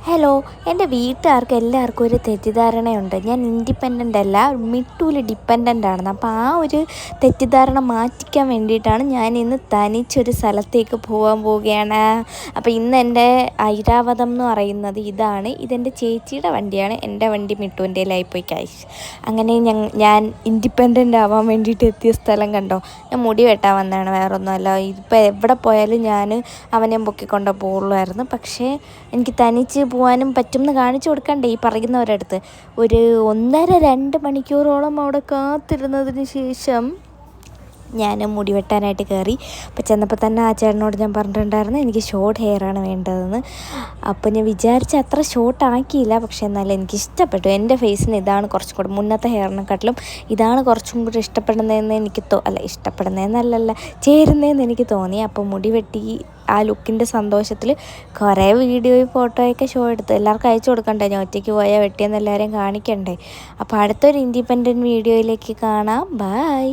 Hello, എൻ്റെ വീട്ടുകാർക്ക് എല്ലാവർക്കും ഒരു തെറ്റിദ്ധാരണയുണ്ട്. ഞാൻ ഇൻഡിപെൻഡൻ്റ് അല്ല, മിട്ടൂല് ഡിപ്പെൻഡൻ്റ് ആണെന്ന്. അപ്പോൾ ആ ഒരു തെറ്റിദ്ധാരണ മാറ്റിക്കാൻ വേണ്ടിയിട്ടാണ് ഞാൻ ഇന്ന് തനിച്ചൊരു സ്ഥലത്തേക്ക് പോകാൻ പോവുകയാണ്. അപ്പോൾ ഇന്ന് എൻ്റെ ഐരാവതം എന്ന് പറയുന്നത് ഇതാണ്. ഇതെൻ്റെ ചേച്ചിയുടെ വണ്ടിയാണ്. എൻ്റെ വണ്ടി മിട്ടൂൻ്റെയിലായിപ്പോയി കാശ്. അങ്ങനെ ഞാൻ ഇൻഡിപെൻഡൻ്റ് ആവാൻ വേണ്ടിയിട്ട് എത്തിയ സ്ഥലം കണ്ടോ. ഞാൻ മുടി വെട്ടാൻ വന്നതാണ്, വേറൊന്നുമല്ല. ഇപ്പോൾ എവിടെ പോയാലും ഞാൻ അവനെ പൊക്കിക്കൊണ്ടേ പോകുള്ളായിരുന്നു. പക്ഷേ എനിക്ക് തനിച്ച് പോകാനും പറ്റുമെന്ന് കാണിച്ചു കൊടുക്കണ്ടേ ഈ പറയുന്നവരടുത്ത്. ഒരു 1.5-2 മണിക്കൂറോളം അവിടെ കാത്തിരുന്നതിന് ശേഷം ഞാൻ മുടി വെട്ടാനായിട്ട് കയറി. അപ്പോൾ ചെന്നപ്പോൾ തന്നെ ആ ചേട്ടനോട് ഞാൻ പറഞ്ഞിട്ടുണ്ടായിരുന്നു എനിക്ക് ഷോർട്ട് ഹെയറാണ് വേണ്ടതെന്ന്. അപ്പോൾ ഞാൻ വിചാരിച്ച അത്ര ഷോർട്ട് ആക്കിയില്ല, പക്ഷേ എന്നാലും എനിക്കിഷ്ടപ്പെട്ടു. എൻ്റെ ഫേസിന് ഇതാണ് കുറച്ചും കൂടെ, മുന്നത്തെ ഹെയറിനെക്കാട്ടിലും ഇതാണ് കുറച്ചും കൂടി ഇഷ്ടപ്പെടുന്നതെന്ന് എനിക്ക് ഇഷ്ടപ്പെടുന്നതെന്നല്ല ചേരുന്നതെന്ന് എനിക്ക് തോന്നി. അപ്പോൾ മുടി വെട്ടി ആ ലുക്കിൻ്റെ സന്തോഷത്തിൽ കുറേ വീഡിയോയും ഫോട്ടോയൊക്കെ ഷോ എടുത്തു. എല്ലാവർക്കും അയച്ചു കൊടുക്കണ്ടേ, ഞാൻ ഒറ്റയ്ക്ക് പോയാൽ വെട്ടിയെന്ന് എല്ലാവരെയും കാണിക്കണ്ടേ. അപ്പോൾ അടുത്തൊരു ഇൻഡിപെൻഡൻറ്റ് വീഡിയോയിലേക്ക് കാണാം. ബൈ.